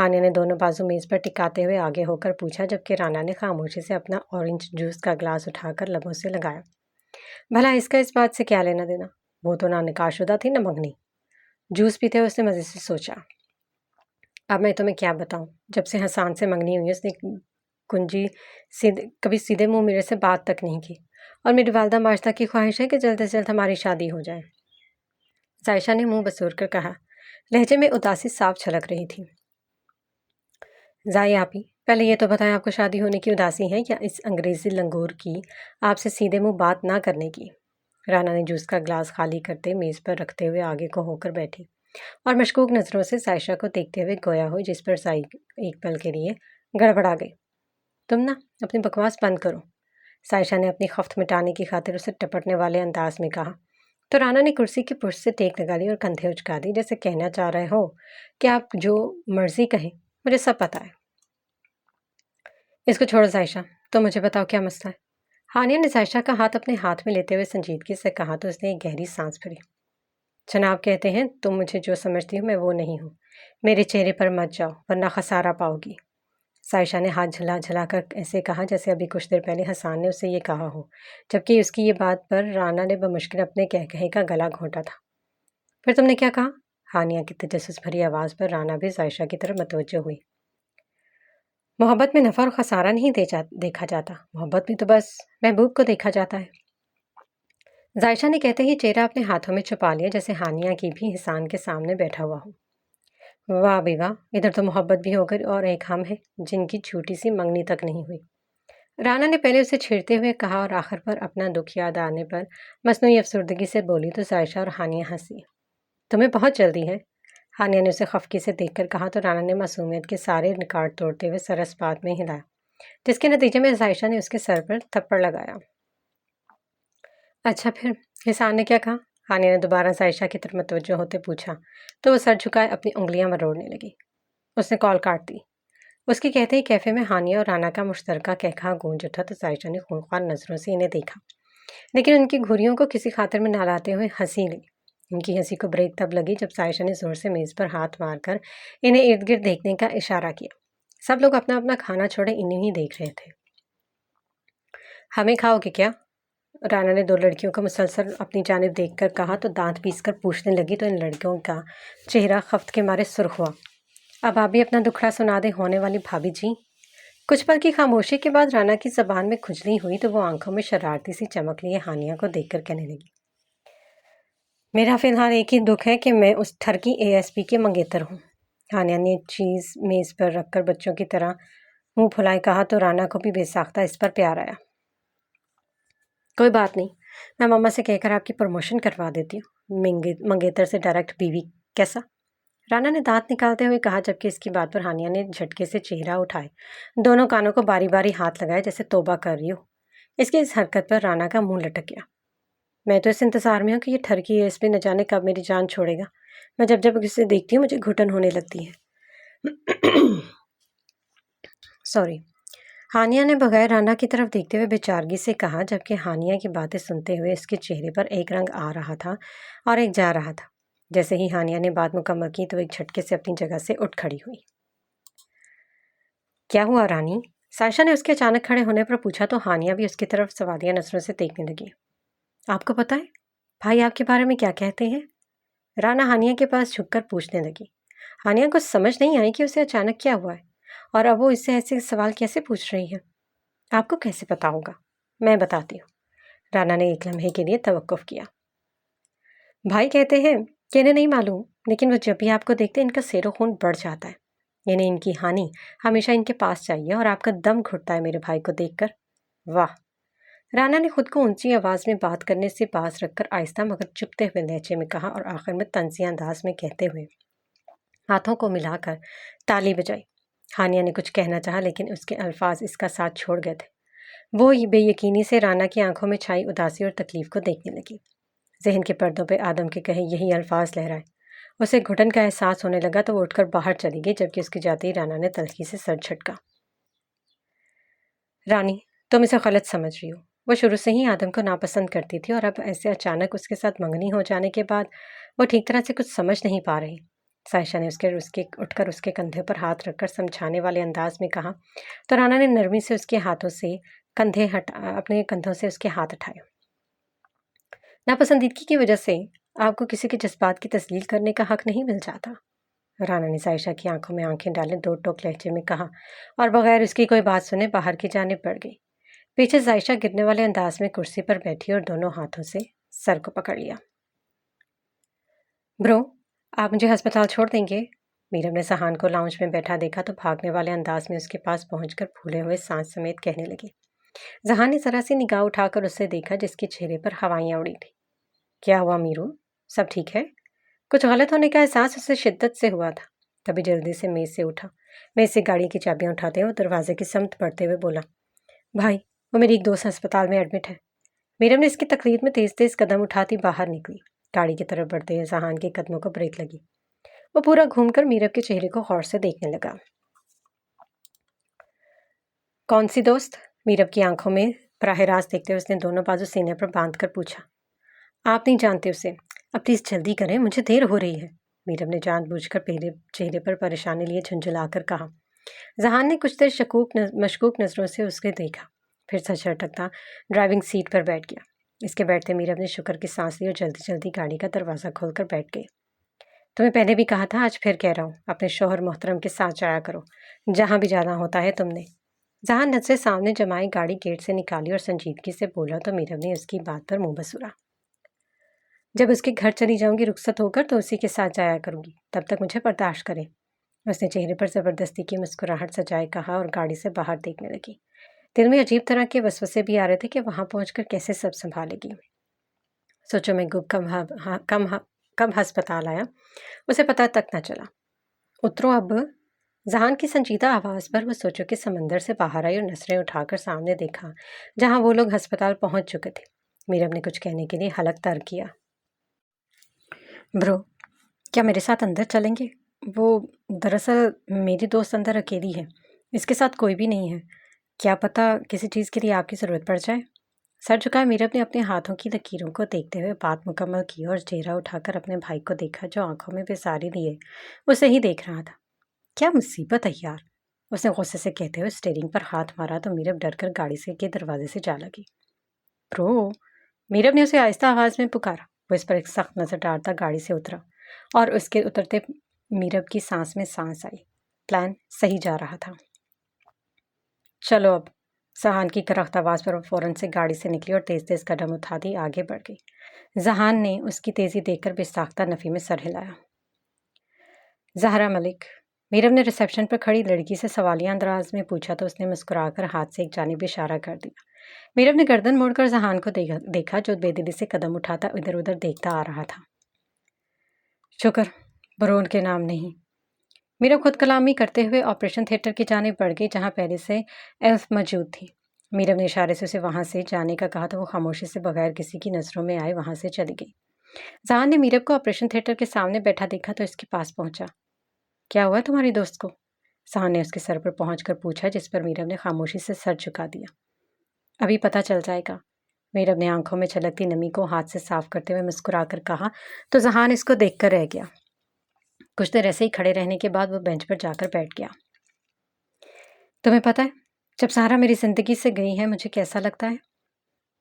ہانیہ نے دونوں بازو میز پر ٹکاتے ہوئے آگے ہو کر پوچھا، جبکہ رانا نے خاموشی سے اپنا اورنج جوس کا گلاس اٹھا کر لبوں سے لگایا۔ بھلا اس کا اس بات سے کیا لینا دینا؟ وہ تو نہ نکاح شدہ تھی نہ منگنی۔ جوس پیتے ہوئے اس نے مزے سے سوچا۔ اب میں تمہیں کیا بتاؤں، جب سے حسان سے منگنی ہوئی اس نے کبھی سیدھے منہ میرے سے بات تک نہیں کی، اور میری والدہ ماجدہ کی خواہش ہے کہ جلد از جلد ہماری شادی ہو جائے۔ عائشہ نے منہ بسور کر کہا، لہجے میں اداسی صاف چھلک رہی تھی۔ زائی آپی، پہلے یہ تو بتائیں، آپ کو شادی ہونے کی اداسی ہے یا اس انگریزی لنگور کی آپ سے سیدھے منہ بات نہ کرنے کی؟ رانا نے جوس کا گلاس خالی کرتے میز پر رکھتے ہوئے آگے کو ہو کر بیٹھی اور مشکوک نظروں سے عائشہ کو دیکھتے ہوئے گویا ہوئی، جس پر زائی ایک پل کے لیے گڑبڑا گئی۔ تم نا اپنی بکواس بند کرو، عائشہ نے اپنی خفت مٹانے کی خاطر اسے ٹپٹنے والے انداز میں کہا، تو رانا نے کرسی کی پشت سے ٹیک لگا لی اور کندھے اچکا دی، جیسے کہنا چاہ رہے ہو کہ آپ جو مرضی کہیں، مجھے سب پتہ ہے۔ اس کو چھوڑو عائشہ، تو مجھے بتاؤ کیا مسئلہ ہے؟ ہانیہ نے عائشہ کا ہاتھ اپنے ہاتھ میں لیتے ہوئے سنجیدگی سے کہا تو اس نے ایک گہری سانس بھری۔ جناب کہتے ہیں تم مجھے جو سمجھتی ہو میں وہ نہیں ہوں، میرے چہرے پر مت جاؤ ورنہ خسارہ پاؤ گی۔ عائشہ نے ہاتھ جھلا جھلا کر ایسے کہا جیسے ابھی کچھ دیر پہلے حسان نے اسے یہ کہا ہو، جبکہ اس کی یہ بات پر رانا نے بمشکل اپنے کہے کا گلا گھونٹا تھا۔ پھر تم نے کیا کہا؟ ہانیہ کی تجسس بھری آواز پر رانا بھی عائشہ کی طرف متوجہ ہوئی۔ محبت میں نفع اور خسارہ نہیں دیکھا جاتا، محبت میں تو بس محبوب کو دیکھا جاتا ہے۔ عائشہ نے کہتے ہی چہرہ اپنے ہاتھوں میں چھپا لیا، جیسے ہانیہ کی بھی حسان کے سامنے بیٹھا ہوا ہو۔ واہ بے واہ، ادھر تو محبت بھی ہو گئی اور ایک ہم ہے جن کی چھوٹی سی منگنی تک نہیں ہوئی۔ رانا نے پہلے اسے چھیڑتے ہوئے کہا اور آخر پر اپنا دکھ یاد آنے پر مصنوعی افسردگی سے بولی تو عائشہ اور ہانیہ ہنسی۔ تمہیں بہت جلدی ہے، ہانیہ نے اسے خفگی سے دیکھ کر کہا تو رانا نے معصومیت کے سارے ریکارڈ توڑتے ہوئے سر اس بات میں ہلایا، جس کے نتیجے میں عائشہ نے اس کے سر پر تھپڑ لگایا۔ اچھا پھر حسان نے کیا کہا؟ ہانیہ نے دوبارہ عائشہ کی طرف متوجہ ہوتے پوچھا تو وہ سر جھکائے اپنی انگلیاں مروڑنے لگی۔ اس نے کال کاٹ دی۔ اس کے کہتے ہی کیفے میں ہانیہ اور رانا کا مشترکہ کہکھا گونج اٹھا تو عائشہ نے خونخوار نظروں سے انہیں دیکھا، لیکن ان کی گھریوں کو کسی خاطر میں نہ لاتے ہوئے ہنسی لی۔ ان کی ہنسی کو بریک تب لگی جب عائشہ نے زور سے میز پر ہاتھ مار کر انہیں ارد گرد دیکھنے کا اشارہ کیا۔ سب لوگ اپنا اپنا کھانا چھوڑے انہیں ہی دیکھ رہے تھے۔ ہمیں کھاؤ گے کیا؟ رانا نے دو لڑکیوں کو مسلسل اپنی جانب دیکھ کر کہا تو دانت پیس کر پوچھنے لگی تو ان لڑکیوں کا چہرہ خفت کے مارے سرخ ہوا۔ اب آپ بھی اپنا دکھڑا سنا دیں ہونے والی بھابھی جی۔ کچھ پل کی خاموشی کے بعد رانا کی زبان میں کھجلی ہوئی تو وہ آنکھوں میں شرارتی سی چمک لیے ہانیہ کو دیکھ کر کہنے لگی، میرا فی الحال ایک ہی دکھ ہے کہ میں اس تھر کی ASP کے منگیتر ہوں۔ ہانیہ نے چیز میز پر رکھ کر بچوں کی طرح منہ پھلائے کہا تو رانا کو بھی بے ساختہ اس پر پیار آیا۔ کوئی بات نہیں، میں ماما سے کہہ کر آپ کی پروموشن کروا دیتی ہوں، منگیتر سے ڈائریکٹ بیوی، کیسا؟ رانا نے دانت نکالتے ہوئے کہا، جبکہ اس کی بات پر ہانیہ نے جھٹکے سے چہرہ اٹھائے دونوں کانوں کو باری باری ہاتھ لگائے جیسے توبہ کر رہی ہو۔ اس کی اس حرکت پر رانا کا منہ لٹک گیا۔ میں تو اس انتظار میں ہوں کہ یہ ٹھر کی ASP نہ جانے کب میری جان چھوڑے گا۔ میں جب اسے دیکھتی ہوں مجھے گھٹن ہونے لگتی ہے۔ سوری، ہانیہ نے بغیر رانا کی طرف دیکھتے ہوئے بےچارگی سے کہا، جبکہ ہانیہ کی باتیں سنتے ہوئے اس کے چہرے پر ایک رنگ آ رہا تھا اور ایک جا رہا تھا۔ جیسے ہی ہانیہ نے بات مکمل کی تو ایک جھٹکے سے اپنی جگہ سے اٹھ کھڑی ہوئی۔ کیا ہوا رانی؟ عائشہ نے اس کے اچانک کھڑے ہونے پر پوچھا تو ہانیہ بھی اس کی طرف سوالیہ نظروں سے دیکھنے لگی۔ آپ کو پتہ ہے بھائی آپ کے بارے میں کیا کہتے ہیں؟ رانا ہانیہ کے پاس جھک کر پوچھنے لگی۔ ہانیہ کو سمجھ نہیں آئی کہ اسے اچانک کیا ہوا ہے اور اب وہ اس سے ایسے سوال کیسے پوچھ رہی ہے۔ آپ کو کیسے پتا ہوگا؟ میں بتاتی ہوں۔ رانا نے ایک لمحے کے لیے توقف کیا۔ بھائی کہتے ہیں کہ انہیں نہیں معلوم، لیکن وہ جب بھی آپ کو دیکھتے ان کا سیر و خون بڑھ جاتا ہے، یعنی ان کی ہانی ہمیشہ ان کے پاس چاہیے اور آپ کا دم گھٹتا ہے میرے بھائی کو دیکھ کر۔ واہ! رانا نے خود کو اونچی آواز میں بات کرنے سے باز رکھ کر آہستہ مگر چپتے ہوئے لہجے میں کہا اور آخر میں طنزیہ انداز میں کہتے ہوئے ہاتھوں کو ملا کر تالی بجائی۔ ہانیہ نے کچھ کہنا چاہا لیکن اس کے الفاظ اس کا ساتھ چھوڑ گئے تھے۔ وہ بے یقینی سے رانا کی آنکھوں میں چھائی اداسی اور تکلیف کو دیکھنے لگی۔ ذہن کے پردوں پہ آدم کے کہے یہی الفاظ لہرائے۔ اسے گھٹن کا احساس ہونے لگا تو وہ اٹھ کر باہر چلی گئی، جبکہ اس کی جاتے ہی رانا نے تلخی سے سر جھٹکا۔ رانی، تم اسے غلط سمجھ رہی ہو۔ وہ شروع سے ہی آدم کو ناپسند کرتی تھی اور اب ایسے اچانک اس کے ساتھ منگنی ہو جانے کے بعد وہ ٹھیک طرح سے کچھ سمجھ نہیں پا رہی۔ سائشہ نے اٹھ کر اس کے کندھے پر ہاتھ رکھ کر سمجھانے والے انداز میں کہا تو رانا نے نرمی سے اس کے ہاتھوں سے اپنے کندھوں سے اس کے ہاتھ اٹھائے۔ ناپسندیدگی کی وجہ سے آپ کو کسی کے جذبات کی تسلیل کرنے کا حق نہیں مل جاتا، رانا نے سائشہ کی آنکھوں میں آنکھیں ڈالے دو ٹوک لہجے میں کہا، اور بغیر اس کی کوئی بات سنے باہر کی جانب بڑھ گئی۔ پیچھے سائشہ گرنے والے انداز میں کرسی پر بیٹھی اور دونوں ہاتھوں سے سر کو پکڑ لیا۔ برو، آپ مجھے ہسپتال چھوڑ دیں گے؟ میرم نے سہان کو لاؤنج میں بیٹھا دیکھا تو بھاگنے والے انداز میں اس کے پاس پہنچ کر پھولے ہوئے سانس سمیت کہنے لگی۔ ذہان نے ذرا سی نگاہ اٹھا کر اسے دیکھا جس کے چہرے پر ہوائیاں اڑی تھیں۔ کیا ہوا میرو؟ سب ٹھیک ہے؟ کچھ غلط ہونے کا احساس اسے شدت سے ہوا تھا، تبھی جلدی سے میز سے اٹھا، میز سے گاڑی کی چابیاں اٹھاتے ہوئے دروازے کی سمت بڑھتے ہوئے بولا، بھائی وہ میری ایک دوست ہسپتال میں ایڈمٹ ہے۔ میرم نے اس کی تقریر میں تیز تیز قدم اٹھاتی باہر نکلی۔ گاڑی کی طرف بڑھتے ہوئے ذہان کے قدموں کو بریک لگی۔ وہ پورا گھوم کر میرب کے چہرے کو غور سے دیکھنے لگا۔ کون سی دوست؟ میرب کی آنکھوں میں براہ راست دیکھتے ہوئے اس نے دونوں بازو سینے پر باندھ کر پوچھا۔ آپ نہیں جانتے اسے، اب پلیز جلدی کریں، مجھے دیر ہو رہی ہے، میرب نے جان بوجھ کر پہلے چہرے پر پریشانی لیے جھنجھلا کر کہا۔ ذہان نے کچھ دیر مشکوک نظروں سے اس کے دیکھا، پھر سر جھٹکتا ڈرائیونگ سیٹ پر بیٹھ گیا۔ اس کے بیٹھتے میرب نے شکر کی سانس لی اور جلدی جلدی گاڑی کا دروازہ کھول کر بیٹھ گئے۔ تمہیں پہلے بھی کہا تھا، آج پھر کہہ رہا ہوں، اپنے شوہر محترم کے ساتھ جایا کرو جہاں بھی جانا ہوتا ہے تم نے۔ ذہان نظریں سامنے جمائے گاڑی گیٹ سے نکالی اور سنجیدگی سے بولا تو میرب نے اس کی بات پر منہ بسورا۔ جب اس کے گھر چلی جاؤں گی رخصت ہو کر تو اسی کے ساتھ جایا کروں گی، تب تک مجھے برداشت کریں۔ اس نے چہرے پر زبردستی کی مسکراہٹ سجائے کہا اور گاڑی سے باہر دیکھنے لگی۔ دل میں عجیب طرح کے وسوسے بھی آ رہے تھے کہ وہاں پہنچ کر کیسے سب سنبھالے گی۔ سوچو میں کب ہسپتال آیا اسے پتہ تک نہ چلا۔ اترو اب۔ ذہان کی سنجیدہ آواز پر وہ سوچو کے سمندر سے باہر آئی اور نظریں اٹھا کر سامنے دیکھا جہاں وہ لوگ ہسپتال پہنچ چکے تھے۔ میرب نے کچھ کہنے کے لیے حلق تر کیا۔ برو، کیا میرے ساتھ اندر چلیں گے؟ وہ دراصل میری دوست اندر اکیلی ہے، اس کے ساتھ کوئی بھی نہیں ہے، کیا پتہ کسی چیز کے لیے آپ کی ضرورت پڑ جائے۔ سر جھکائے میرب نے اپنے ہاتھوں کی لکیروں کو دیکھتے ہوئے بات مکمل کی اور چہرہ اٹھا کر اپنے بھائی کو دیکھا جو آنکھوں میں بیزاری لیے اسے ہی دیکھ رہا تھا۔ کیا مصیبت ہے یار، اس نے غصے سے کہتے ہوئے اسٹیئرنگ پر ہاتھ مارا تو میرب ڈر کر گاڑی کے دروازے سے جا لگی۔ برو، میرب نے اسے آہستہ آواز میں پکارا۔ وہ اس پر ایک سخت نظر ڈالتا گاڑی سے اترا اور اس کے اترتے میرب کی سانس میں سانس آئی۔ پلان صحیح جا رہا تھا۔ چلو اب۔ ذہان کی کرخت آواز پر وہ فوراً سے گاڑی سے نکلی اور تیز تیز قدم اٹھاتی آگے بڑھ گئی۔ ذہان نے اس کی تیزی دیکھ کر بے ساختہ نفی میں سر ہلایا۔ زہرا ملک، میرب نے ریسیپشن پر کھڑی لڑکی سے سوالیہ انداز میں پوچھا تو اس نے مسکرا کر ہاتھ سے ایک جانب اشارہ کر دیا۔ میرب نے گردن موڑ کر ذہان کو دیکھا جو بے دلی سے قدم اٹھاتا ادھر ادھر دیکھتا آ رہا تھا۔ شکر، برون کے نام نہیں۔ میرب خود کلامی کرتے ہوئے آپریشن تھیٹر کی جانب بڑھ گئی جہاں پہلے سے ایلف موجود تھی۔ میرب نے اشارے سے اسے وہاں سے جانے کا کہا تو وہ خاموشی سے بغیر کسی کی نظروں میں آئے وہاں سے چلی گئی۔ ذہان نے میرب کو آپریشن تھیٹر کے سامنے بیٹھا دیکھا تو اس کے پاس پہنچا۔ کیا ہوا تمہاری دوست کو؟ ذہان نے اس کے سر پر پہنچ کر پوچھا جس پر میرب نے خاموشی سے سر جھکا دیا۔ ابھی پتہ چل جائے گا، میرب نے آنکھوں میں چھلکتی نمی کو ہاتھ سے صاف کرتے ہوئے مسکرا کر کہا تو ذہان اس کو دیکھ کر رہ گیا۔ کچھ دیر ایسے ہی کھڑے رہنے کے بعد وہ بینچ پر جا کر بیٹھ گیا۔ تمہیں پتہ ہے جب سہارا میری زندگی سے گئی ہے مجھے کیسا لگتا ہے؟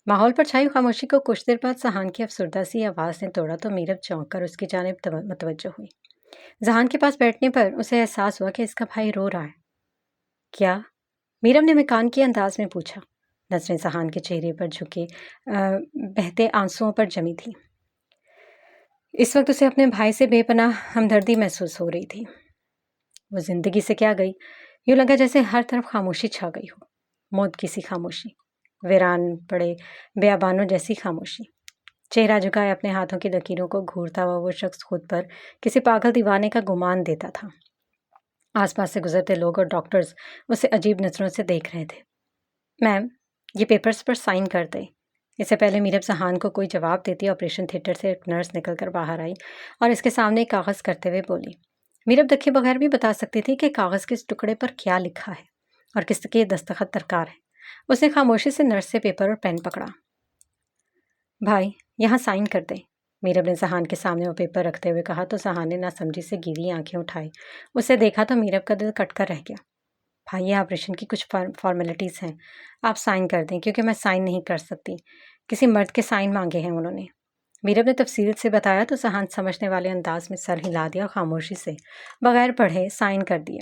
ماحول پر چھائی خاموشی کو کچھ دیر بعد ذہان کی افسردہ سی آواز نے توڑا تو میرب چونک کر اس کی جانب متوجہ ہوئی۔ ذہان کے پاس بیٹھنے پر اسے احساس ہوا کہ اس کا بھائی رو رہا ہے۔ کیا؟ میرب نے مکان کے انداز میں پوچھا۔ نظریں ذہان کے چہرے پر جھکے بہتے آنسوؤں پر جمی تھی۔ اس وقت اسے اپنے بھائی سے بے پناہ ہمدردی محسوس ہو رہی تھی۔ وہ زندگی سے کیا گئی، یوں لگا جیسے ہر طرف خاموشی چھا گئی ہو، موت کی سی خاموشی، ویران پڑے بیابانوں جیسی خاموشی۔ چہرہ جھکائے اپنے ہاتھوں کی لکیروں کو گھورتا ہوا وہ شخص خود پر کسی پاگل دیوانے کا گمان دیتا تھا۔ آس پاس سے گزرتے لوگ اور ڈاکٹرز اسے عجیب نظروں سے دیکھ رہے تھے۔ میم، یہ پیپرز پر سائن کر دیں۔ اس سے پہلے میرب ذہان کو کوئی جواب دیتی آپریشن تھیٹر سے ایک نرس نکل کر باہر آئی اور اس کے سامنے ایک کاغذ کرتے ہوئے بولی۔ میرب دیکھے بغیر بھی بتا سکتی تھی کہ کاغذ کے اس ٹکڑے پر کیا لکھا ہے اور کس کے دستخط درکار ہے۔ اس نے خاموشی سے نرس سے پیپر اور پین پکڑا۔ بھائی، یہاں سائن کر دیں۔ میرب نے سہان کے سامنے وہ پیپر رکھتے ہوئے کہا تو سہان نے ناسمجھی سے گیلی آنکھیں اٹھائی. اسے دیکھا تو میرب کا دل کٹ کر رہ گیا. بھائی آپریشن کی کچھ فارمیلٹیز ہیں، آپ سائن کر دیں کیونکہ میں سائن نہیں کر سکتی. کسی مرد کے سائن مانگے ہیں انہوں نے. میرب نے تفصیل سے بتایا تو سہان سمجھنے والے انداز میں سر ہلا دیا اور خاموشی سے بغیر پڑھے سائن کر دیے.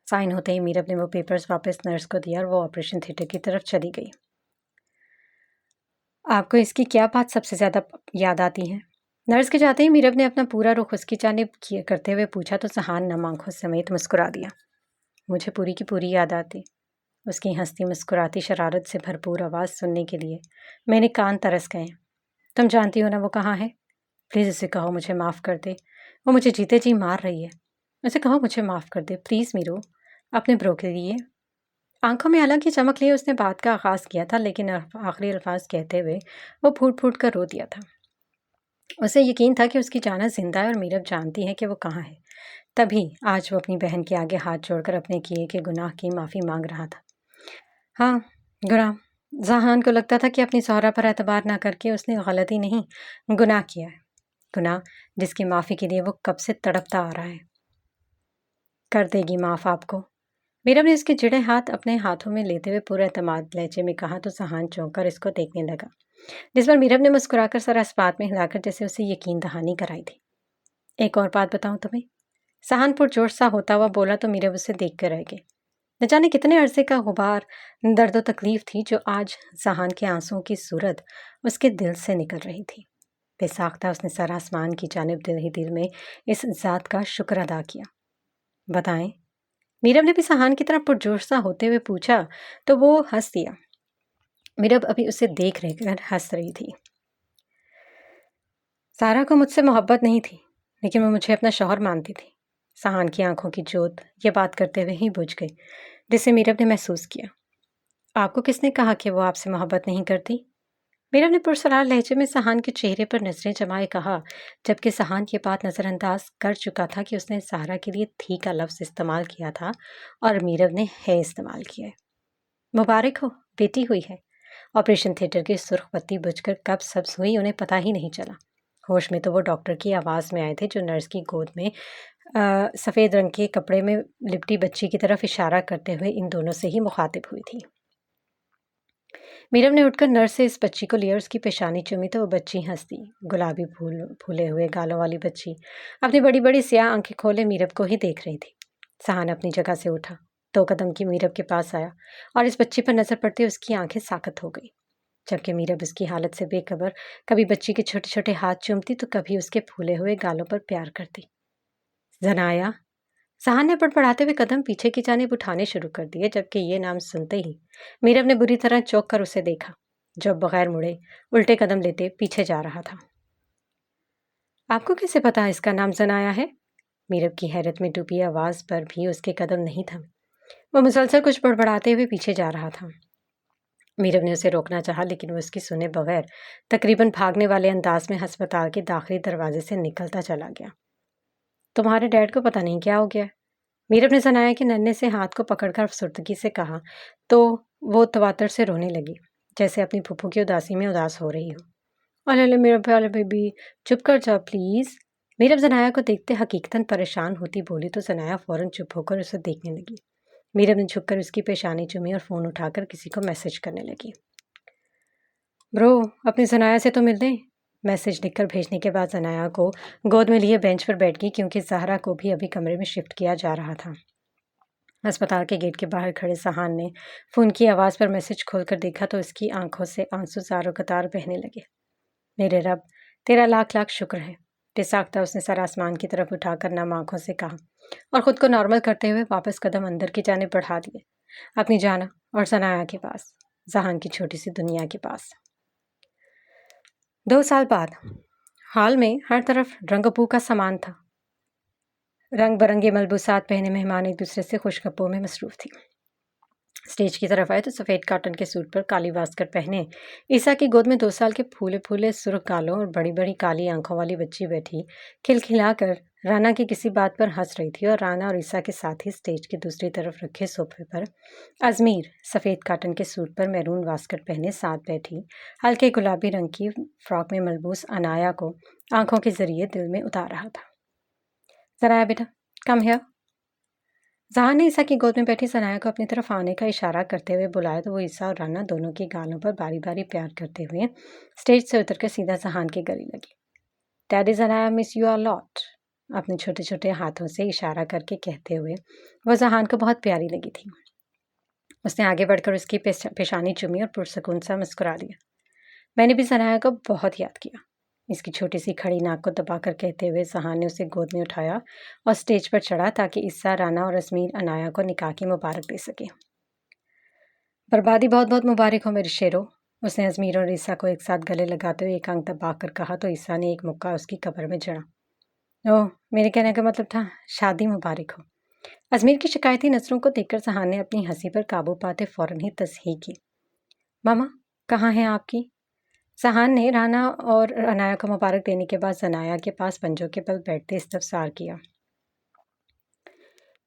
سائن ہوتے ہی میرب نے وہ پیپرز واپس نرس کو دیا اور وہ آپریشن تھیٹر کی طرف چلی گئی. آپ کو اس کی کیا بات سب سے زیادہ یاد آتی ہے؟ نرس کے جاتے ہی میرب نے اپنا پورا رخ اس کی جانب کرتے ہوئے پوچھا تو سہان نم آنکھوں سمیت مسکرا دیا. مجھے پوری کی پوری یاد آتی. اس کی ہنستی مسکراتی شرارت سے بھرپور آواز سننے کے لیے میرے کان ترس گئے. تم جانتی ہو نا وہ کہاں ہے؟ پلیز اسے کہو مجھے معاف کر دے. وہ مجھے جیتے جی مار رہی ہے. اسے کہو مجھے معاف کر دے پلیز میرو. اپنے برو کے لیے. آنکھوں میں الگ ہی چمک لیے اس نے بات کا آغاز کیا تھا لیکن آخری الفاظ کہتے ہوئے وہ پھوٹ پھوٹ کر رو دیا تھا. اسے یقین تھا کہ اس کی جانا زندہ ہے اور میرب جانتی ہے کہ وہ کہاں ہے. تبھی آج وہ اپنی بہن کے آگے ہاتھ جوڑ کر اپنے کیے کے گناہ کی معافی مانگ رہا تھا. ہاں گناہ. ذہان کو لگتا تھا کہ اپنی سہرا پر اعتبار نہ کر کے اس نے غلطی نہیں گناہ کیا ہے. گناہ جس کی معافی کے لیے وہ کب سے تڑپتا آ رہا ہے. کر دے گی معاف آپ کو. میرب نے اس کے جڑے ہاتھ اپنے ہاتھوں میں لیتے ہوئے پورے اعتماد لہجے میں کہا تو سہان چونک کر اس کو دیکھنے لگا، جس پر میرب نے مسکرا کر سر اسپات میں ہلا کر جیسے اسے یقین دہانی کرائی تھی. ایک اور بات بتاؤں تمہیں؟ سہان پرجوش سا ہوتا ہوا بولا تو میرب اسے دیکھ کر رہ گئے. نہ جانے کتنے عرصے کا غبار درد و تکلیف تھی جو آج سہان کے آنسوؤں کی صورت اس کے دل سے نکل رہی تھی. بے ساختہ اس نے سر آسمان کی جانب دل ہی دل میں اس ذات کا شکر ادا کیا. بتائیں. میرب نے بھی سہان کی طرف پرجوش سا ہوتے ہوئے پوچھا تو وہ ہنس دیا. میرب ابھی اسے دیکھ رہ کر ہنس رہی تھی. سارا کو مجھ سے محبت نہیں تھی لیکن وہ مجھے اپنا شوہر مانتی تھی. سہان کی آنکھوں کی جوت یہ بات کرتے ہوئے ہی بجھ گئی جسے میرب نے محسوس کیا. آپ کو کس نے کہا کہ وہ آپ سے محبت نہیں کرتی؟ میرب نے پرسرار لہجے میں سہان کے چہرے پر نظریں جمائے کہا جبکہ سہان یہ بات نظر انداز کر چکا تھا کہ اس نے سہارا کے لیے تھی کا لفظ استعمال کیا تھا اور میرب نے ہے استعمال کیا ہے. مبارک ہو بیٹی ہوئی ہے. آپریشن تھیٹر کی سرخ بتی بجھ کر کب سبز ہوئی انہیں پتہ ہی نہیں چلا. ہوش میں تو وہ ڈاکٹر کی آواز میں آئے تھے جو نرس کی گود میں سفید رنگ کے کپڑے میں لپٹی بچی کی طرف اشارہ کرتے ہوئے ان دونوں سے ہی مخاطب ہوئی تھی. میرب نے اٹھ کر نرس سے اس بچی کو لیا اور اس کی پیشانی چومی تو وہ بچی ہنس دی. گلابی پھولے ہوئے گالوں والی بچی اپنی بڑی بڑی سیاہ آنکھیں کھولے میرب کو ہی دیکھ رہی تھی. سہان اپنی جگہ سے اٹھا 2 قدم کی میرب کے پاس آیا اور اس بچی پر نظر پڑتے اس کی آنکھیں ساکت ہو گئی جبکہ میرب اس کی حالت سے بے خبر کبھی بچی کے چھوٹے چھوٹے ہاتھ چومتی تو کبھی اس کے پھولے ہوئے گالوں پر پیار کرتی. زنایا. سہان نے بڑبڑاتے ہوئے قدم پیچھے کی جانب اٹھانے شروع کر دیے جبکہ یہ نام سنتے ہی میرب نے بری طرح چونک کر اسے دیکھا جو بغیر مڑے الٹے قدم لیتے پیچھے جا رہا تھا. آپ کو کیسے پتا اس کا نام زنایا ہے؟ میرب کی حیرت میں ڈوبی آواز پر بھی اس کے قدم نہیں تھم. وہ مسلسل کچھ بڑبڑاتے ہوئے پیچھے جا رہا تھا. میرب نے اسے روکنا چاہا لیکن وہ اس کی سنے بغیر تقریباً بھاگنے والے انداز میں ہسپتال کے داخلی دروازے سے نکلتا چلا گیا. تمہارے ڈیڈ کو پتہ نہیں کیا ہو گیا؟ میرب نے زنایا کے ننھے سے ہاتھ کو پکڑ کر افسردگی سے کہا تو وہ تواتر سے رونے لگی جیسے اپنی پھپھو کی اداسی میں اداس ہو رہی ہو. ارے میرا پیارا بیبی چپ کر جا پلیز. میرب زنایا کو دیکھتے حقیقتاً پریشان ہوتی بولی تو زنایا فوراً چپ ہو کر اسے دیکھنے لگی. میرب نے جھک کر اس کی پیشانی چومی اور فون اٹھا کر کسی کو میسج کرنے لگی. برو اپنی زنایا سے تو مل دیں. میسج لکھ کر بھیجنے کے بعد زنایا کو گود میں لیے بینچ پر بیٹھ گئی کیونکہ زہرا کو بھی ابھی کمرے میں شفٹ کیا جا رہا تھا. ہسپتال کے گیٹ کے باہر کھڑے سہان نے فون کی آواز پر میسج کھول کر دیکھا تو اس کی آنکھوں سے آنسو زار و قطار بہنے لگے. میرے رب تیرا لاکھ لاکھ شکر ہے. بے ساختہ اس نے سر آسمان کی طرف اٹھا کر نم آنکھوں سے کہا اور خود کو نارمل کرتے ہوئے واپس قدم اندر کی جانب بڑھا دیے اپنی جانا اور زنایا کے پاس، ذہان کی چھوٹی سی دنیا کے پاس. 2 سال بعد ہال میں ہر طرف رنگ و بو کا سامان تھا. رنگ برنگے ملبوسات پہنے مہمان ایک دوسرے سے خوش گپوں میں مصروف تھے. اسٹیج کی طرف آئے تو سفید کاٹن کے سوٹ پر کالی واسکر پہنے عیسیٰ کی گود میں 2 سال کے پھولے پھولے سرخ گالوں اور بڑی بڑی کالی آنکھوں والی بچی بیٹھی کھلکھلا کر رانا کی کسی بات پر ہنس رہی تھی اور رانا اور عیسیٰ کے ساتھ ہی اسٹیج کی دوسری طرف رکھے صوفے پر ازمیر سفید کاٹن کے سوٹ پر میرون واسکٹ پہنے ساتھ بیٹھی ہلکے گلابی رنگ کی فراک میں ملبوس انایا کو آنکھوں کے ذریعے دل میں اتار رہا تھا۔ ذرا بیٹا کم ہیئر۔ ذہان نے عیسیٰ کی گود میں بیٹھی ثنایا کو اپنی طرف آنے کا اشارہ کرتے ہوئے بلایا تو وہ عیسیٰ اور رانا دونوں کی گالوں پر باری باری پیار کرتے ہوئے اسٹیج سے اتر کر سیدھا ذہان کے گلی لگی۔ ڈیڈی ذنایا مس یو آر لاٹ، اپنے چھوٹے چھوٹے ہاتھوں سے اشارہ کر کے کہتے ہوئے وہ ذہان کو بہت پیاری لگی تھی۔ اس نے آگے بڑھ کر اس کی پیشانی چومی اور پرسکون سا مسکرا دیا۔ میں نے بھی ذنایا کو بہت یاد کیا، اس کی چھوٹی سی کھڑی ناک کو دبا کر کہتے ہوئے ذہان نے اسے گود میں اٹھایا اور اسٹیج پر چڑھا تاکہ عیسیٰ، رانا اور ازمیر انایا کو نکاح کی مبارک دے سکے۔ بربادی بہت بہت مبارک ہو میرے شیرو، اس نے ازمیر اور عیسیٰ کو ایک ساتھ گلے لگاتے ہوئے ایک آنکھ دبا کر کہا تو عیسیٰ نے ایک مکہ اس کی کمر میں جڑا۔ اوہ، میرے کہنے کا مطلب تھا شادی مبارک ہو۔ ازمیر کی شکایتی نظروں کو دیکھ کر ذہان نے اپنی ہنسی پر قابو پاتے فوراً ہی تصحیح کی۔ ماما کہاں ہیں آپ کی؟ ذہان نے رانا اور انایا کو مبارک دینے کے بعد زنایا کے پاس پنجوں کے بل بیٹھتے استفسار کیا۔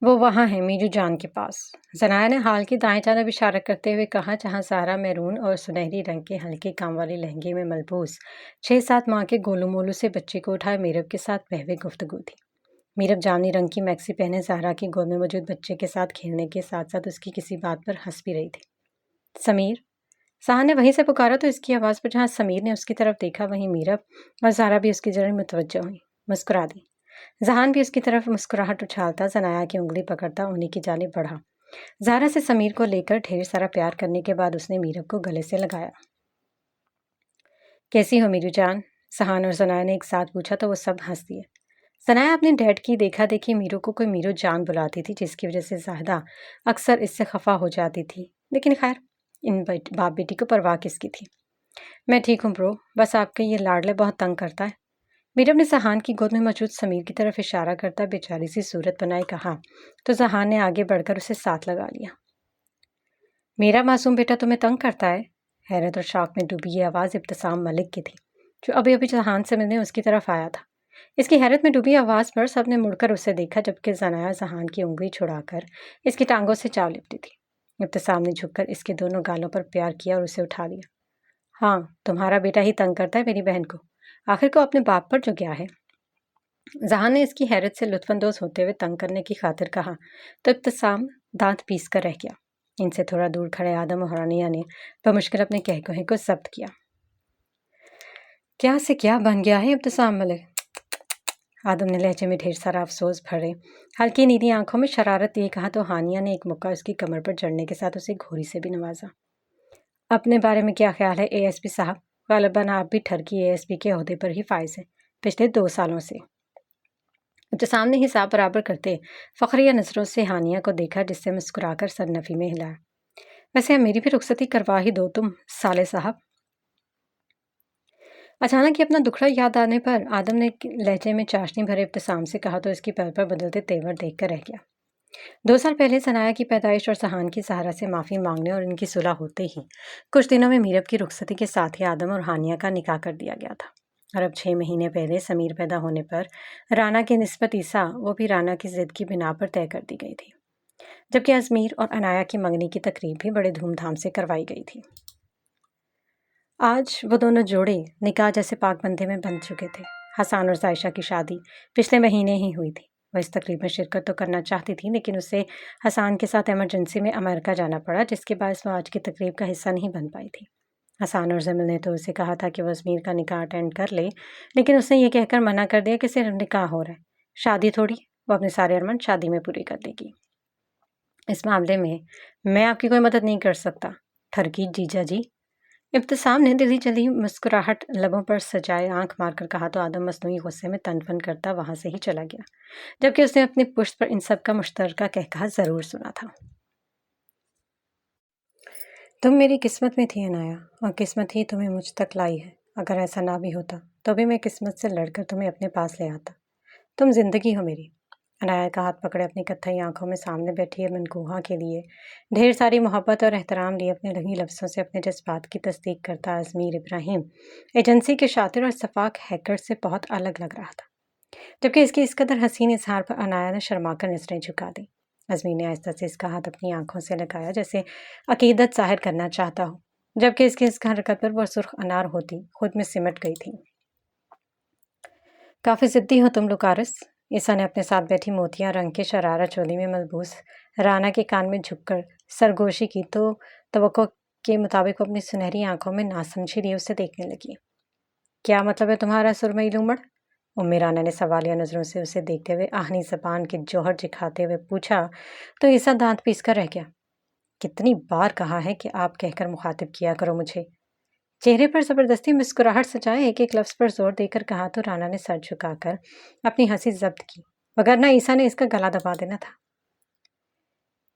وہ وہاں ہیں میجو جان کے پاس، زنایا نے حال کی دائیں جانب اشارہ کرتے ہوئے کہا جہاں سارا میرون اور سنہری رنگ کے ہلکے کام والے لہنگے میں ملبوس 6-7 ماہ کے گولو مولو سے بچے کو اٹھائے میرب کے ساتھ بہوے گفتگو تھی۔ میرب جامنی رنگ کی میکسی پہنے زہرا کی گود میں موجود بچے کے ساتھ کھیلنے کے ساتھ ساتھ اس کی کسی بات پر ہنس بھی رہی تھی۔ سمیر، ذہان نے وہیں سے پکارا تو اس کی آواز پر جہاں سمیر نے اس کی طرف دیکھا وہیں میرب اور زہرا بھی اس کی جانب متوجہ ہوئی، مسکرا دی۔ ذہان بھی اس کی طرف مسکراہٹ اچھالتا زنایا کی انگلی پکڑتا انہی کی جانب بڑھا۔ زہرا سے سمیر کو لے کر ڈھیر سارا پیار کرنے کے بعد اس نے میرب کو گلے سے لگایا۔ کیسی ہو میرو جان؟ ذہان اور زنایا نے ایک ساتھ پوچھا تو وہ سب ہنس دیے۔ زنایا اپنے ڈیڈ کی دیکھا دیکھی میرو کو کوئی میرو جان بلاتی تھی جس کی وجہ سے زاہدہ اکثر اس سے خفا ہو جاتی تھی، لیکن خیر ان باپ بیٹی کو پرواہ کس کی تھی۔ میں ٹھیک ہوں برو، بس آپ کے یہ لاڈلے بہت تنگ کرتا ہے۔ میرب نے ذہان کی گود میں موجود سمیر کی طرف اشارہ کرتا بیچاری سی صورت بنائے کہا تو ذہان نے آگے بڑھ کر اسے ساتھ لگا لیا۔ میرا معصوم بیٹا تمہیں تنگ کرتا ہے؟ حیرت اور شوق میں ڈوبی یہ آواز ابتسام ملک کی تھی جو ابھی ابھی ذہان سے ملنے اس کی طرف آیا تھا۔ اس کی حیرت میں ڈوبی آواز پر سب نے مڑ کر اسے دیکھا جبکہ زنایا ذہان کی انگلی چھڑا کر اس کی ٹانگوں سے چاو لپٹی تھی۔ ابتسام نے جھک کر اس کے دونوں گالوں پر پیار کیا اور اسے اٹھا لیا۔ ہاں، تمہارا بیٹا ہی تنگ کرتا ہے میری بہن کو، آخر کو اپنے باپ پر جو گیا ہے۔ ذہان نے اس کی حیرت سے لطف اندوز ہوتے ہوئے تنگ کرنے کی خاطر کہا تو ابتسام دانت پیس کر رہ گیا۔ ان سے تھوڑا دور کھڑے آدم اور رانیہ نے بمشکل اپنے کہے کو ضبط کیا۔ کیا سے کیا بن گیا ہے ابتسام ملک؟ آدم نے لہجے میں ڈھیر سارا افسوس بھرے ہلکی نیلی آنکھوں میں شرارت یہ کہا تو ہانیہ نے ایک مکہ اس کی کمر پر جڑنے کے ساتھ اسے گھوری سے بھی نوازا۔ اپنے بارے میں کیا خیال ہے اے ایس پی صاحب؟ غالباً آپ بھی ٹھرکی اے ایس پی کے عہدے پر ہی فائز ہیں پچھلے 2 سالوں سے۔ ابتسام نے حساب برابر کرتے فخریہ نظروں سے ہانیہ کو دیکھا جس سے مسکرا کر سر نفی میں ہلایا۔ ویسے اب میری بھی رخصتی کروا ہی دو تم سالے صاحب۔ اچانک ہی اپنا دکھڑا یاد آنے پر آدم نے لہجے میں چاشنی بھرے ابتسام سے کہا تو اس کی پہل پر بدلتے تیور دیکھ کر رہ گیا۔ 2 سال پہلے ثنایا کی پیدائش اور ذہان کی زہرا سے معافی مانگنے اور ان کی صلح ہوتے ہی کچھ دنوں میں میرب کی رخصتی کے ساتھ ہی آدم اور ہانیہ کا نکاح کر دیا گیا تھا اور اب 6 مہینے پہلے سمیر پیدا ہونے پر رانا کی نسبت عیسیٰ وہ بھی رانا کی ضد کی بنا پر طے کر دی گئی تھی، جبکہ ازمیر اور انایا کی منگنی کی تقریب بھی بڑے دھوم دھام سے کروائی گئی تھی۔ آج وہ دونوں جوڑے نکاح جیسے پاک بندھے میں بندھ چکے تھے۔ حسان اور عائشہ کی شادی پچھلے مہینے ہی ہوئی تھی۔ وہ اس تقریب میں شرکت تو کرنا چاہتی تھی لیکن اسے حسان کے ساتھ ایمرجنسی میں امریکہ جانا پڑا جس کے باعث وہ آج کی تقریب کا حصہ نہیں بن پائی تھی۔ حسان اور زمل نے تو اسے کہا تھا کہ وہ ازمیر کا نکاح اٹینڈ کر لے لیکن اس نے یہ کہہ کر منع کر دیا کہ صرف نکاح ہو رہا ہے، شادی تھوڑی، وہ اپنے سارے ارمان شادی میں پورے کر لے گی۔ اس معاملے میں آپ کی کوئی مدد نہیں کر سکتا ٹھرکی جیجا جی۔ ابتسام نے دلی جلی مسکراہٹ لبوں پر سجائے آنکھ مار کر کہا تو آدم مصنوعی غصے میں تن پن کرتا وہاں سے ہی چلا گیا جبکہ اس نے اپنی پشت پر ان سب کا مشترکہ کہا ضرور سنا تھا۔ تم میری قسمت میں تھی انایا اور قسمت ہی تمہیں مجھ تک لائی ہے، اگر ایسا نہ بھی ہوتا تو بھی میں قسمت سے لڑ کر تمہیں اپنے پاس لے آتا۔ تم زندگی ہو میری۔ انایا کا ہاتھ پکڑے اپنی کتھئی آنکھوں میں سامنے بیٹھی منکوہا کے لیے ڈھیر ساری محبت اور احترام لیے اپنے رنگی لفظوں سے اپنے جذبات کی تصدیق کرتا ازمیر ابراہیم ایجنسی کے شاطر اور شفاق ہیکر سے بہت الگ لگ رہا تھا۔ جبکہ اس کی اس قدر حسین اظہار پر عنایا نے شرما کر نظریں جھکا دی۔ ازمیر نے آہستہ سے اس کا ہاتھ اپنی آنکھوں سے لگایا جیسے عقیدت ظاہر کرنا چاہتا ہو، جبکہ اس کی اس حرکت پر وہ سرخ انار ہوتی خود میں سمٹ گئی تھی۔ کافی ضدی ہو تم لوکارس، عیسیٰ نے اپنے ساتھ بیٹھی موتیاں رنگ کے شرارہ چولی میں ملبوس رانا کے کان میں جھک کر سرگوشی کی تو توقع کے مطابق وہ اپنی سنہری آنکھوں میں ناسمجھی لیے اسے دیکھنے لگی۔ کیا مطلب ہے تمہارا سرمئی لومڑ؟ رانا نے سوالیہ نظروں سے اسے دیکھتے ہوئے آہنی زبان کے جوہر چکھاتے ہوئے پوچھا تو عیسیٰ دانت پیس کر رہ گیا۔ کتنی بار کہا ہے کہ آپ کہہ کر مخاطب کیا کرو مجھے۔ چہرے پر زبردستی مسکراہٹ سجائے ایک ایک لفظ پر زور دے کر کہا تو رانا نے سر جھکا کر اپنی ہنسی ضبط کی، وگرنہ عیسیٰ نے اس کا گلا دبا دینا تھا۔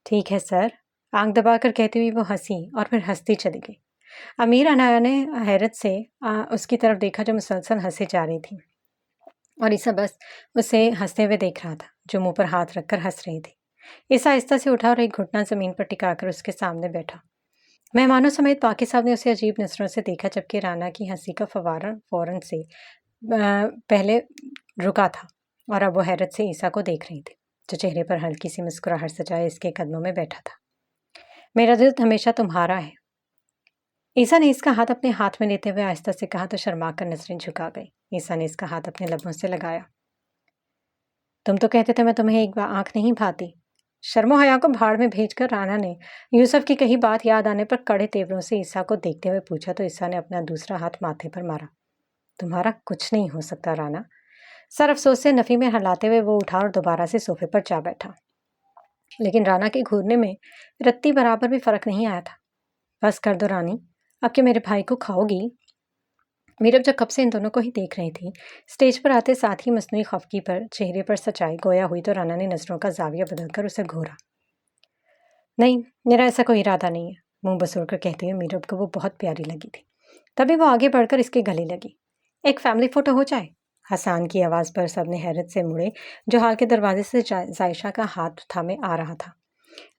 ٹھیک ہے سر، آنکھ دبا کر کہتی ہوئی وہ ہنسی اور پھر ہنستی چلی گئی۔ امیر عنایا نے حیرت سے اس کی طرف دیکھا جو مسلسل ہنسے جا رہی تھی، اور عیسیٰ بس اسے ہنستے ہوئے دیکھ رہا تھا جو منہ پر ہاتھ رکھ کر ہنس رہی تھی۔ عیسیٰ آہستہ سے اٹھا اور ایک گھٹنا زمین پر ٹکا کر اس کے سامنے بیٹھا۔ مہمانوں سمیت باقی صاحب نے اسے عجیب نظروں سے دیکھا، جبکہ رانا کی ہنسی کا فوارہ فوراً سے پہلے رکا تھا اور اب وہ حیرت سے عیسیٰ کو دیکھ رہی تھی جو چہرے پر ہلکی سی مسکراہٹ سجائے اس کے قدموں میں بیٹھا تھا۔ میرا دل ہمیشہ تمہارا ہے، عیسیٰ نے اس کا ہاتھ اپنے ہاتھ میں لیتے ہوئے آہستہ سے کہا تو شرما کر نظریں جھکا گئی۔ عیسیٰ نے اس کا ہاتھ اپنے لبوں سے لگایا۔ تم تو کہتے تھے میں تمہیں ایک آنکھ نہیں بھاتی۔ شرم و حیا کو بھاڑ میں بھیج کر رانا نے یوسف کی کہی بات یاد آنے پر کڑے تیوروں سے عیسیٰ کو دیکھتے ہوئے پوچھا تو عیسیٰ نے اپنا دوسرا ہاتھ ماتھے پر مارا۔ تمہارا کچھ نہیں ہو سکتا رانا۔ سر افسوس سے نفی میں ہلاتے ہوئے وہ اٹھا اور دوبارہ سے صوفے پر جا بیٹھا، لیکن رانا کے گھورنے میں رتی برابر بھی فرق نہیں آیا تھا۔ بس کر دو رانی، اب کہ میرے بھائی کو کھاؤ گی؟ میرب جو کب سے ان دونوں کو ہی دیکھ رہی تھی، اسٹیج پر آتے ساتھ ہی مصنوعی خفگی پر چہرے پر سچائی گویا ہوئی تو رانا نے نظروں کا زاویہ بدل کر اسے گھورا۔ نہیں، میرا ایسا کوئی ارادہ نہیں ہے، منہ بسور کر کہتے ہوئے میرب کو وہ بہت پیاری لگی تھی۔ تبھی وہ آگے بڑھ کر اس کے گلے لگی۔ ایک فیملی فوٹو ہو جائے؟ حسان کی آواز پر سب نے حیرت سے مڑے جو حال کے دروازے سے زائشہ کا ہاتھ تھامے آ رہا تھا۔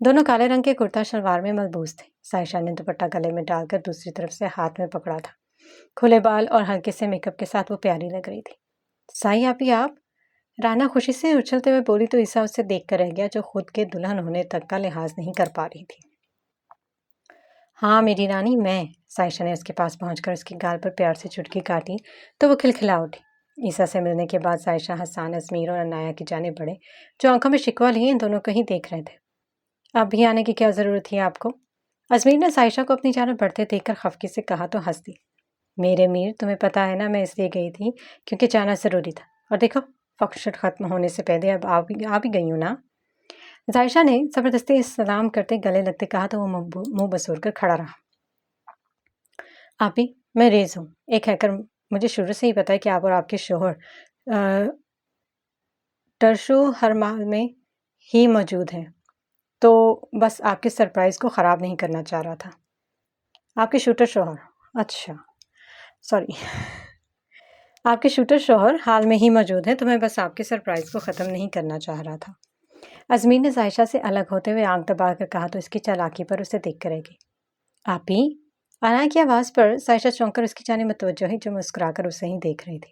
دونوں کالے رنگ کے کرتا شلوار میں ملبوس تھے۔ زائشہ نے دوپٹہ گلے میں ڈال کر دوسری طرف سے ہاتھ میں پکڑا تھا۔ کھلے بال اور ہلکے سے میک اپ کے ساتھ وہ پیاری لگ رہی تھی۔ سائی آپی آپ؟ رانا خوشی سے اچھلتے ہوئے بولی تو عیسیٰ اسے دیکھ کر رہ گیا جو خود کے دلہن ہونے تک کا لحاظ نہیں کر پا رہی تھی۔ ہاں میری رانی، میں۔ زائشہ نے اس کے پاس پہنچ کر اس کے گال پر پیار سے چٹکی کاٹی تو وہ کھلکھلا اٹھی۔ عیسیٰ سے ملنے کے بعد زائشہ حسان، ازمیر اور عنایا کی جانب بڑھے جو آنکھوں میں شکوہ لیے ان دونوں کو ہی دیکھ رہے تھے۔ اب بھی آنے کی کیا ضرورت تھی آپ کو؟ ازمیر نے زائشہ کو اپنی جانب بڑھتے دیکھ کر خفگی سے کہا تو ہنس دی۔ میرے میر، تمہیں پتہ ہے نا میں اس لیے گئی تھی کیونکہ جانا ضروری تھا، اور دیکھو فنکشن ختم ہونے سے پہلے اب آ بھی گئی ہوں نا۔ زائشہ نے زبردستی سلام کرتے گلے لگتے کہا تو وہ منہ بسور کر کھڑا رہا۔ آپی، میں ریز ہوں، ایک ہے کر مجھے شروع سے ہی پتا ہے کہ آپ اور آپ کے شوہر ٹرشو ہر محل میں ہی موجود ہیں، تو بس آپ کے سرپرائز کو خراب نہیں کرنا چاہ رہا تھا۔ آپ کے شوٹر شوہر، اچھا سوری، آپ کے شوٹر شوہر حال میں ہی موجود ہیں تو میں بس آپ کے سرپرائز کو ختم نہیں کرنا چاہ رہا تھا۔ ازمیر نے زائشہ سے الگ ہوتے ہوئے آنکھ دبا کر کہا تو اس کی چالاکی پر اسے دیکھ کر رہ گئی۔ آپی؟ عنایا کی آواز پر زائشہ چونک کر اس کی جانب متوجہ ہوئی جو مسکرا کر اسے ہی دیکھ رہی تھی۔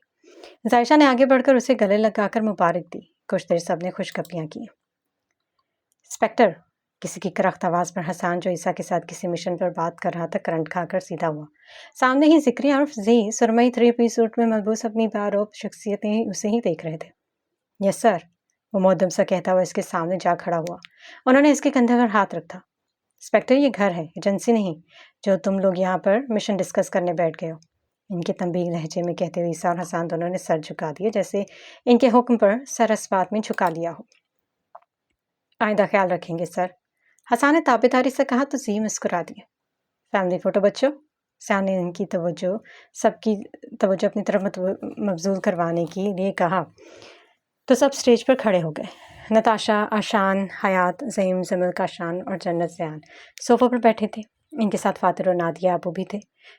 زائشہ نے آگے بڑھ کر اسے گلے لگا کر مبارک دی۔ کچھ دیر سب نے خوشگپیاں کی۔ انسپکٹر، کسی کی کرخت آواز پر حسان جو عیسیٰ کے ساتھ کسی مشن پر بات کر رہا تھا کرنٹ کھا کر سیدھا ہوا۔ سامنے ہی ذکری اور فضی سرمئی 3 پیس سوٹ میں ملبوس اپنی باروب شخصیتیں اسے ہی دیکھ رہے تھے۔ یس سر، وہ مودم سا کہتا ہوا اس کے سامنے جا کھڑا ہوا۔ انہوں نے اس کے کندھے پر ہاتھ رکھا۔ انسپکٹر، یہ گھر ہے، ایجنسی نہیں جو تم لوگ یہاں پر مشن ڈسکس کرنے بیٹھ گئے ہو، ان کے تنبیہ لہجے میں کہتے ہوئے عیسیٰ اور حسان دونوں نے سر جھکا دیا جیسے ان کے حکم پر سر اس بات میں جھکا لیا ہو۔ آئندہ خیال رکھیں گے سر، حسان نے تابعداری سے کہا تو زی مسکرا دیا۔ فیملی فوٹو بچوں، حسان نے ان کی سب کی توجہ اپنی طرف مبذول کروانے کے لیے کہا تو سب سٹیج پر کھڑے ہو گئے۔ نتاشا، آشان، حیات، زعیم، زمل کاشان اور جنت زیان صوفوں پر بیٹھے تھے۔ ان کے ساتھ فاتر اور نادیہ ابو بھی تھے،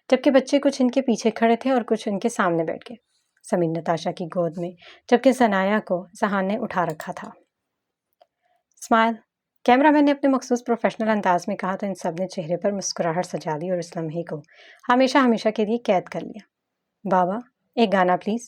جبکہ بچے کچھ ان کے پیچھے کھڑے تھے اور کچھ ان کے سامنے بیٹھ گئے۔ سمیر نتاشا کی گود میں، جبکہ ثنایا کو ذہان نے اٹھا رکھا تھا۔ اسمائل، کیمرہ مین نے اپنے مخصوص پروفیشنل انداز میں کہا تو ان سب نے چہرے پر مسکراہٹ سجا دی اور اس لمحے کو ہمیشہ ہمیشہ کے لیے قید کر لیا۔ بابا، ایک گانا پلیز۔